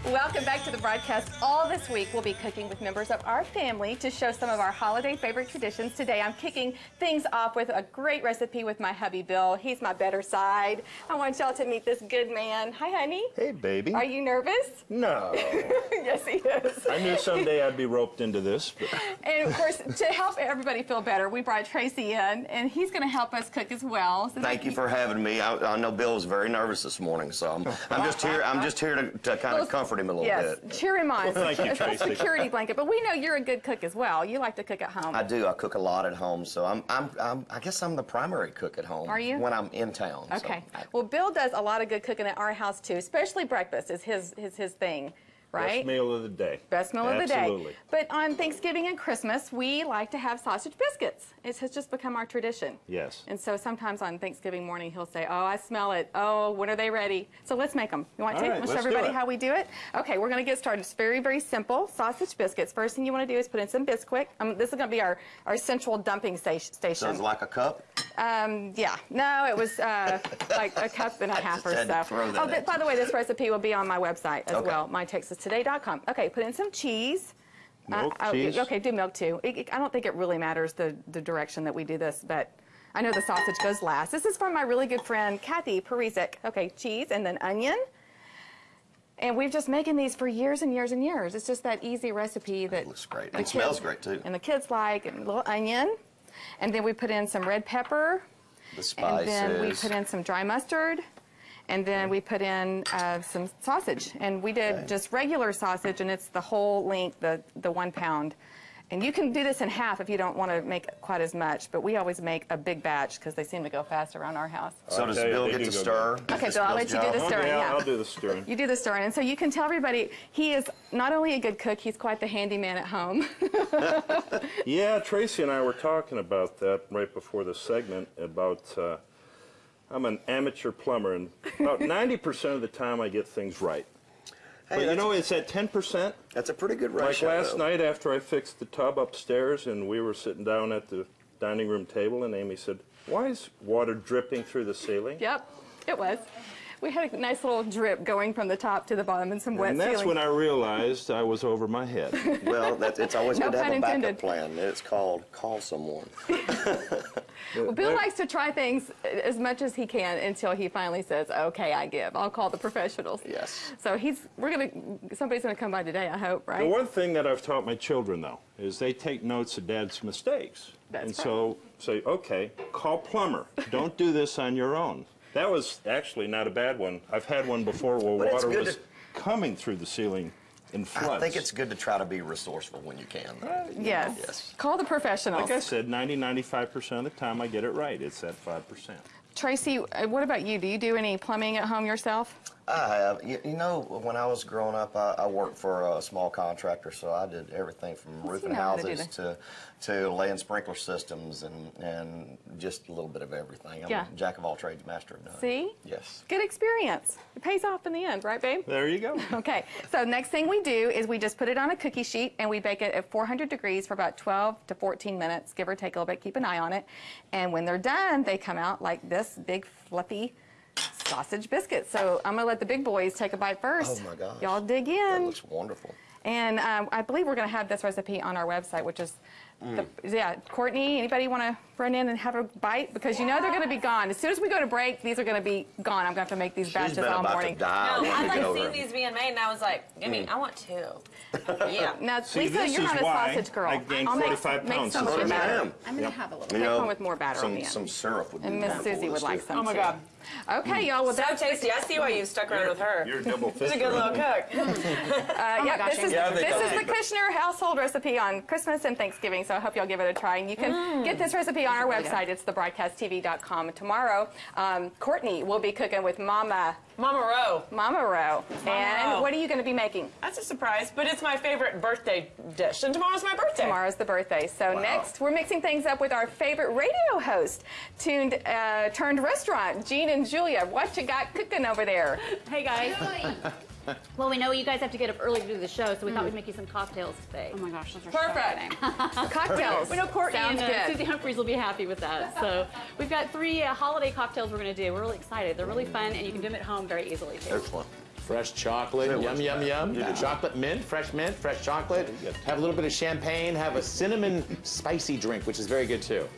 Welcome back to the broadcast. All this week, we'll be cooking with members of our family to show some of our holiday favorite traditions. Today, I'm kicking things off with a great recipe with my hubby, Bill. He's my better side. I want y'all to meet this good man. Hi, honey. Hey, baby. Are you nervous? No. Yes, he is. I knew someday I'd be roped into this. But... And, of course, to help everybody feel better, we brought Tracy in, and he's going to help us cook as well. So Thank you for having me. I know Bill was very nervous this morning, so I'm just here. I'm just here to kind of comfort him a little bit. Cheer him on. Thank you, It's a Tracy. security blanket. But we know you're a good cook as well. You like to cook at home. I do. I cook a lot at home, so I guess I'm the primary cook at home. Are you? When I'm in town. Okay. So Well, Bill does a lot of good cooking at our house too, especially breakfast is his thing. Right? Best meal of the day. Best meal of the day. Absolutely. But on Thanksgiving and Christmas, we like to have sausage biscuits. It has just become our tradition. Yes. And so sometimes on Thanksgiving morning, he'll say, oh, I smell it. Oh, when are they ready? So let's make them. You want to? All right, Let's show let's everybody do it. how we do it? Okay, we're going to get started. It's very, very simple. Sausage biscuits. First thing you want to do is put in some Bisquick. This is going to be our central dumping station. So it's like a cup? Yeah. No, it was like a cup and a half or had to so. throw that at By the way, this recipe will be on my website as Okay. well, mytexastoday.com. Okay, put in some cheese. Milk, cheese. Okay, do milk too. I don't think it really matters the direction that we do this, but I know the sausage goes last. This is from my really good friend, Kathy Parizek. Okay, cheese and then onion. And we've just making these for years and years and years. It's just that easy recipe that It looks great. the And it smells kids- great, too. And the kids like, and a little onion. And then we put in some red pepper. The spices. And then we put in some dry mustard. And then we put in some sausage. And we did just regular sausage, and it's the whole length, the 1 pound. And you can do this in half if you don't want to make quite as much, but we always make a big batch because they seem to go fast around our house. So does Okay, Bill they get do to go stir? good. Okay, Is Bill, I'll Bill's let you do job? the stirring. Okay, Yeah. I'll do the stirring. You do the stirring. And so you can tell everybody he is not only a good cook, he's quite the handyman at home. Yeah, Tracy and I were talking about that right before the segment about I'm an amateur plumber, and about 90% of the time I get things right. Hey, But you that's know, it's at 10%. That's a pretty good Like ratio. last though. night after I fixed the tub upstairs and we were sitting down at the dining room table and Amy said, why is water dripping through the ceiling? Yep, it was. We had a nice little drip going from the top to the bottom and some wet And that's ceiling. when I realized I was over my head. Well, it's always No good to have pun a backup intended. plan. It's called call someone. Well, Bill likes to try things as much as he can until he finally says, okay, I give. I'll call the professionals. Yes. So somebody's gonna come by today, I hope, right? The one thing that I've taught my children, though, is they take notes of Dad's mistakes. That's and right. so say, okay, call plumber. Don't do this on your own. That was actually not a bad one. I've had one before where But it's water good was coming through the ceiling in floods. I think it's good to try to be resourceful when you can. Yes. Yes. Call the professionals. Like I said, 95% of the time I get it right. It's that 5%. Tracy, what about you? Do you do any plumbing at home yourself? I have. You know, when I was growing up, I worked for a small contractor, so I did everything from roofing know how to do houses to laying sprinkler systems and just a little bit of everything. I'm Yeah. a jack of all trades, master of none. See? Yes. Good experience. It pays off in the end, right, babe? There you go. Okay, so next thing we do is we just put it on a cookie sheet and we bake it at 400 degrees for about 12 to 14 minutes, give or take a little bit, keep an eye on it. And when they're done, they come out like this big fluffy sausage biscuit. So I'm gonna let the big boys take a bite first. Oh my gosh. Y'all dig That in. looks wonderful. And I believe we're gonna have this recipe on our website, which is, yeah, Courtney, anybody wanna run in and have a bite? Because you know they're gonna be gone. As soon as we go to break, these are gonna be gone. I'm gonna have to make these She's batches been all about morning. to die. No, when I we like get over seen it. these being made, and I was like, Gimme, I want two. Yeah. Now, See, Lisa, this you're is not a why sausage girl. I gained I'll 45 make pounds some since with So I I batter. am. I'm gonna have a little. You Take know, one with more batter on the end. some syrup would be And Miss wonderful Susie would this like year. some Oh my too. God. Okay, y'all. Well, So that's tasty. I see why you stuck around with her. You're double She's a fisted. good little cook. yeah. gosh, This is yeah, I think this I is the like it. Kushner household recipe on Christmas and Thanksgiving. So I hope y'all give it a try. And you can get this recipe on our website. It's thebroadcasttv.com. Tomorrow, Courtney will be cooking with Mama Mama Ro. And Ro. what are you going to be making? That's a surprise, but it's my favorite birthday dish, and tomorrow's my birthday. Tomorrow's the birthday. So next, we're mixing things up with our favorite radio host, turned restaurant, Jean and Julia. What you got cooking over there? Hey guys. Well, we know you guys have to get up early to do the show, so we thought we'd make you some cocktails today. Oh my gosh, those are Perfect. Cocktails. We know Courtney Sounds and good. Susie Humphreys will be happy with that. So we've got 3 holiday cocktails we're going to do. We're really excited. They're really fun, and you can do them at home very easily too. Excellent. Fresh chocolate, yum, yum, yum. Yeah. Chocolate mint, fresh chocolate. Have a little bit of champagne, have a cinnamon spicy drink, which is very good too.